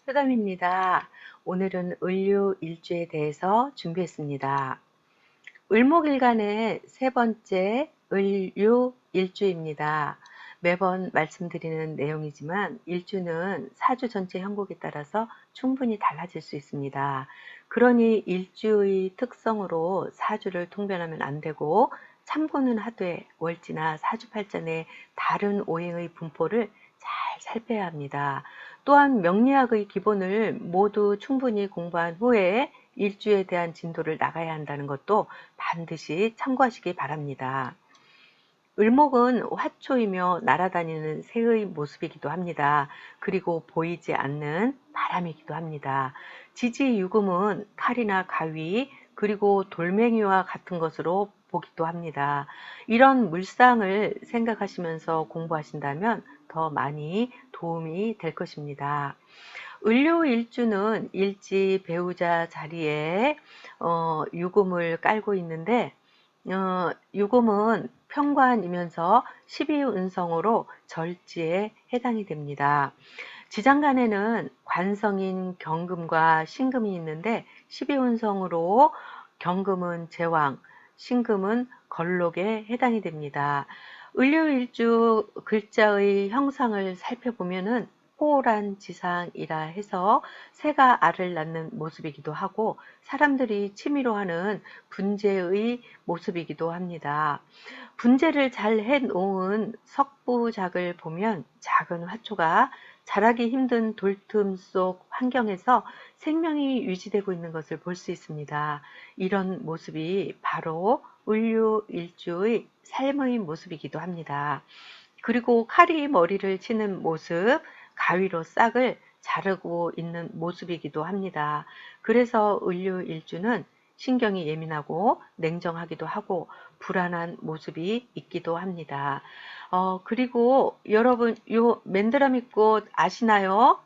회담입니다. 오늘은 을류일주에 대해서 준비했습니다. 을목일간의 세 번째 을류일주입니다. 매번 말씀드리는 내용이지만 일주는 사주 전체 형국에 따라서 충분히 달라질 수 있습니다. 그러니 일주의 특성으로 사주를 통변하면 안 되고 참고는 하되 월지나 사주팔전의 다른 오행의 분포를 잘 살펴야 합니다. 또한 명리학의 기본을 모두 충분히 공부한 후에 일주에 대한 진도를 나가야 한다는 것도 반드시 참고하시기 바랍니다. 을목은 화초이며 날아다니는 새의 모습이기도 합니다. 그리고 보이지 않는 바람이기도 합니다. 지지유금은 칼이나 가위 그리고 돌멩이와 같은 것으로 보기도 합니다. 이런 물상을 생각하시면서 공부하신다면 더 많이 도움이 될 것입니다. 을료일주는 일지 배우자 자리에 유금을 깔고 있는데 유금은 편관이면서 12운성으로 절지에 해당이 됩니다. 지장간에는 관성인 경금과 신금이 있는데 12운성으로 경금은 제왕, 신금은 걸록에 해당이 됩니다. 을료일주 글자의 형상을 살펴보면은 호란 지상이라 해서 새가 알을 낳는 모습이기도 하고 사람들이 취미로 하는 분재의 모습이기도 합니다. 분재를 잘 해놓은 석부작을 보면 작은 화초가 자라기 힘든 돌틈 속 환경에서 생명이 유지되고 있는 것을 볼 수 있습니다. 이런 모습이 바로 을류일주의 삶의 모습이기도 합니다. 그리고 칼이 머리를 치는 모습, 가위로 싹을 자르고 있는 모습이기도 합니다. 그래서 을류일주는 신경이 예민하고 냉정하기도 하고 불안한 모습이 있기도 합니다. 그리고 여러분 요 맨드라미 꽃 아시나요?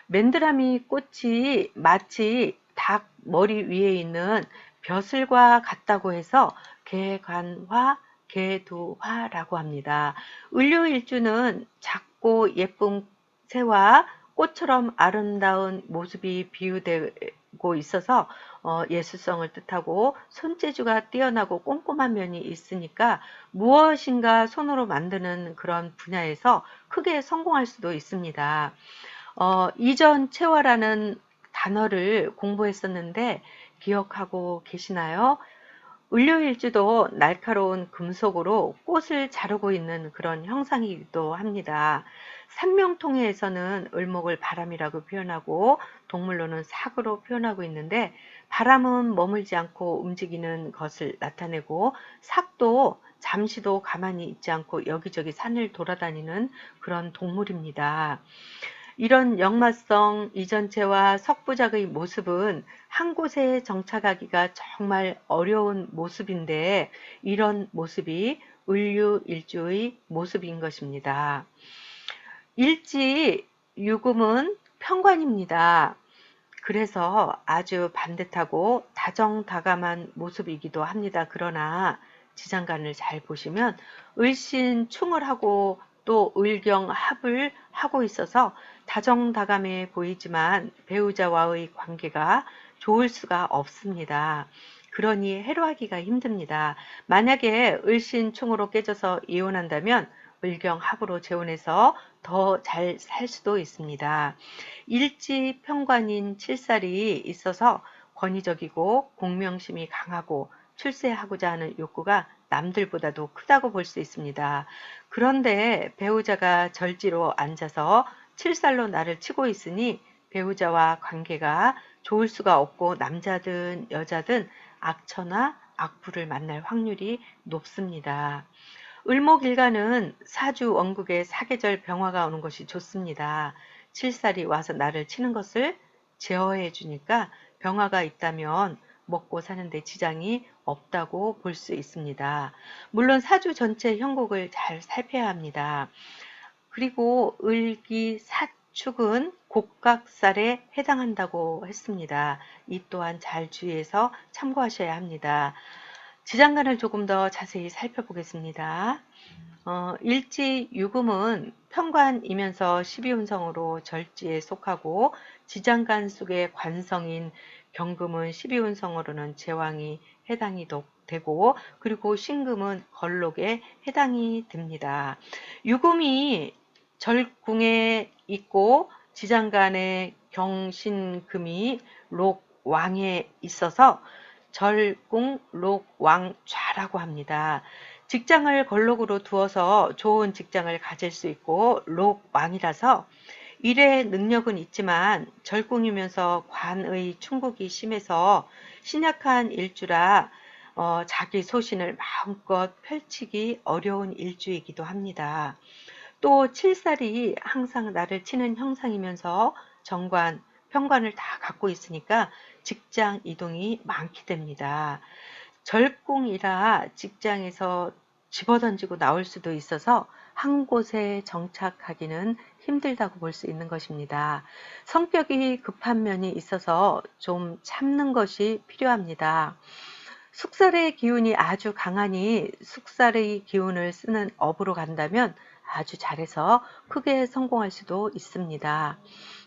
맨드라미 꽃이 마치 닭 머리 위에 있는 벼슬과 같다고 해서 개관화, 개두화라고 합니다. 을류일주는 작고 예쁜 새와 꽃처럼 아름다운 모습이 비유되고 있어서 예술성을 뜻하고 손재주가 뛰어나고 꼼꼼한 면이 있으니까 무엇인가 손으로 만드는 그런 분야에서 크게 성공할 수도 있습니다. 이전 채화라는 단어를 공부했었는데 기억하고 계시나요? 을료일주도 날카로운 금속으로 꽃을 자르고 있는 그런 형상이기도 합니다. 산명통해에서는 을목을 바람이라고 표현하고 동물로는 삭으로 표현하고 있는데 바람은 머물지 않고 움직이는 것을 나타내고 삭도 잠시도 가만히 있지 않고 여기저기 산을 돌아다니는 그런 동물입니다. 이런 역마성 이전체와 석부작의 모습은 한 곳에 정착하기가 정말 어려운 모습인데 이런 모습이 을류일주의 모습인 것입니다. 일지 유금은 편관입니다. 그래서 아주 반듯하고 다정다감한 모습이기도 합니다. 그러나 지장간을 잘 보시면 을신충을 하고 또 을경합을 하고 있어서 다정다감해 보이지만 배우자와의 관계가 좋을 수가 없습니다. 그러니 해로하기가 힘듭니다. 만약에 을신충으로 깨져서 이혼한다면 을경합으로 재혼해서 더 잘 살 수도 있습니다. 일지평관인 칠살이 있어서 권위적이고 공명심이 강하고 출세하고자 하는 욕구가 남들보다도 크다고 볼 수 있습니다. 그런데 배우자가 절지로 앉아서 칠살로 나를 치고 있으니 배우자와 관계가 좋을 수가 없고 남자든 여자든 악처나 악부를 만날 확률이 높습니다. 을목일간은 사주 원국에 사계절 병화가 오는 것이 좋습니다. 칠살이 와서 나를 치는 것을 제어해 주니까 병화가 있다면 먹고 사는데 지장이 없다고 볼 수 있습니다. 물론 사주 전체 형국을 잘 살펴야 합니다. 그리고 을기사축은 곡각살에 해당한다고 했습니다. 이 또한 잘 주의해서 참고하셔야 합니다. 지장간을 조금 더 자세히 살펴보겠습니다. 일지 유금은 편관이면서 12운성으로 절지에 속하고 지장간 속의 관성인 경금은 12운성으로는 제왕이 해당이 되고 그리고 신금은 걸록에 해당이 됩니다. 유금이 절궁에 있고 지장간의 경신금이 록왕에 있어서 절궁 록왕좌라고 합니다. 직장을 걸록으로 두어서 좋은 직장을 가질 수 있고 록왕이라서 일의 능력은 있지만 절궁이면서 관의 충국이 심해서 신약한 일주라 자기 소신을 마음껏 펼치기 어려운 일주이기도 합니다. 또 칠살이 항상 나를 치는 형상이면서 정관, 편관을 다 갖고 있으니까 직장 이동이 많게 됩니다. 절궁이라 직장에서 집어던지고 나올 수도 있어서 한 곳에 정착하기는 힘들다고 볼 수 있는 것입니다. 성격이 급한 면이 있어서 좀 참는 것이 필요합니다. 숙살의 기운이 아주 강하니 숙살의 기운을 쓰는 업으로 간다면 아주 잘해서 크게 성공할 수도 있습니다.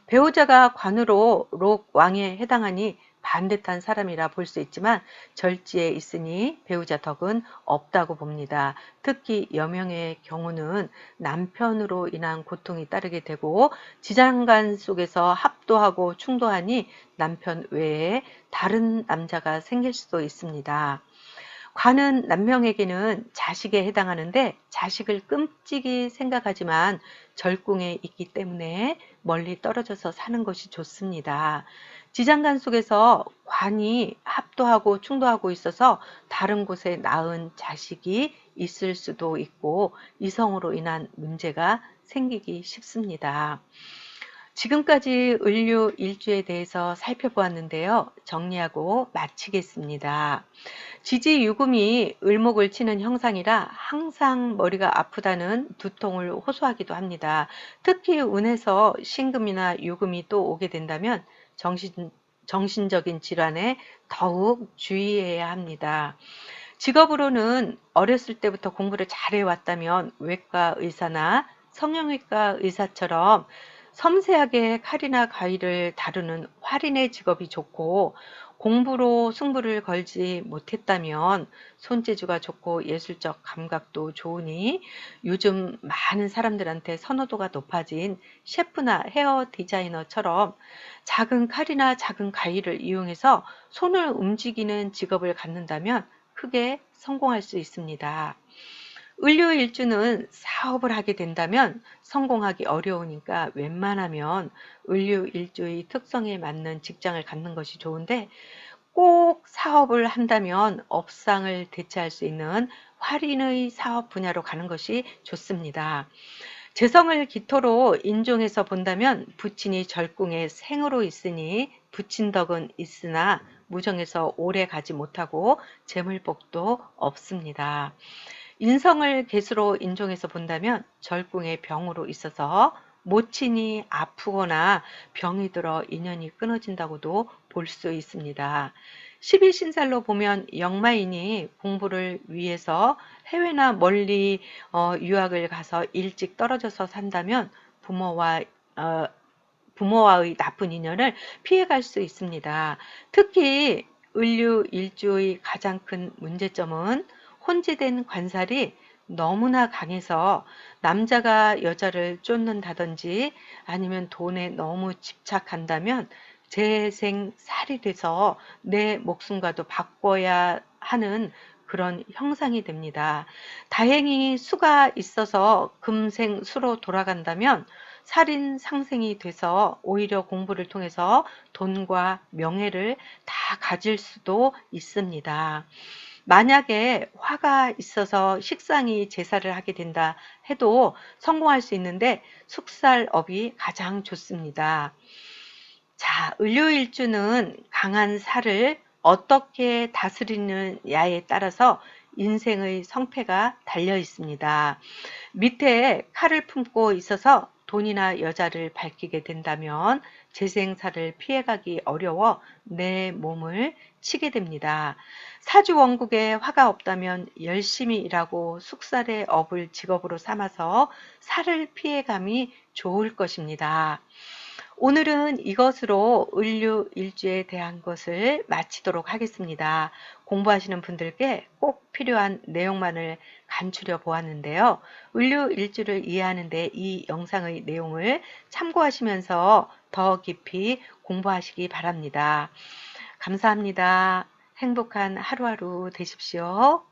배우자가 관으로 록왕에 해당하니 반듯한 사람이라 볼 수 있지만 절지에 있으니 배우자 덕은 없다고 봅니다. 특히 여명의 경우는 남편으로 인한 고통이 따르게 되고 지장간 속에서 합도하고 충도하니 남편 외에 다른 남자가 생길 수도 있습니다. 관은 남명에게는 자식에 해당하는데 자식을 끔찍이 생각하지만 절궁에 있기 때문에 멀리 떨어져서 사는 것이 좋습니다. 지장간 속에서 관이 합도하고 충도하고 있어서 다른 곳에 낳은 자식이 있을 수도 있고 이성으로 인한 문제가 생기기 쉽습니다. 지금까지 을류 일주에 대해서 살펴보았는데요. 정리하고 마치겠습니다. 지지유금이 을목을 치는 형상이라 항상 머리가 아프다는 두통을 호소하기도 합니다. 특히 운에서 신금이나 유금이 또 오게 된다면 정신적인 질환에 더욱 주의해야 합니다. 직업으로는 어렸을 때부터 공부를 잘해왔다면 외과 의사나 성형외과 의사처럼 섬세하게 칼이나 가위를 다루는 활인의 직업이 좋고 공부로 승부를 걸지 못했다면 손재주가 좋고 예술적 감각도 좋으니 요즘 많은 사람들한테 선호도가 높아진 셰프나 헤어 디자이너처럼 작은 칼이나 작은 가위를 이용해서 손을 움직이는 직업을 갖는다면 크게 성공할 수 있습니다. 을류일주는 사업을 하게 된다면 성공하기 어려우니까 웬만하면 을류일주의 특성에 맞는 직장을 갖는 것이 좋은데 꼭 사업을 한다면 업상을 대체할 수 있는 활인의 사업 분야로 가는 것이 좋습니다. 재성을 기토로 인종에서 본다면 부친이 절궁에 생으로 있으니 부친덕은 있으나 무정에서 오래 가지 못하고 재물복도 없습니다. 인성을 계수로 인종에서 본다면 절궁의 병으로 있어서 모친이 아프거나 병이 들어 인연이 끊어진다고도 볼 수 있습니다. 12신살로 보면 역마인이 공부를 위해서 해외나 멀리 유학을 가서 일찍 떨어져서 산다면 부모와의 나쁜 인연을 피해갈 수 있습니다. 특히 을류 일주의 가장 큰 문제점은 혼재된 관살이 너무나 강해서 남자가 여자를 쫓는다든지 아니면 돈에 너무 집착한다면 재생살이 돼서 내 목숨과도 바꿔야 하는 그런 형상이 됩니다. 다행히 수가 있어서 금생수로 돌아간다면 살인 상생이 돼서 오히려 공부를 통해서 돈과 명예를 다 가질 수도 있습니다. 만약에 화가 있어서 식상이 제사를 하게 된다 해도 성공할 수 있는데 숙살업이 가장 좋습니다. 자, 을료일주는 강한 살을 어떻게 다스리느냐에 따라서 인생의 성패가 달려 있습니다. 밑에 칼을 품고 있어서 돈이나 여자를 밝히게 된다면 재생살을 피해가기 어려워 내 몸을 치게 됩니다. 사주 원국에 화가 없다면 열심히 일하고 숙살의 업을 직업으로 삼아서 살을 피해감이 좋을 것입니다. 오늘은 이것으로 을류일주에 대한 것을 마치도록 하겠습니다. 공부하시는 분들께 꼭 필요한 내용만을 간추려 보았는데요. 을류일주를 이해하는 데 이 영상의 내용을 참고하시면서 더 깊이 공부하시기 바랍니다. 감사합니다. 행복한 하루하루 되십시오.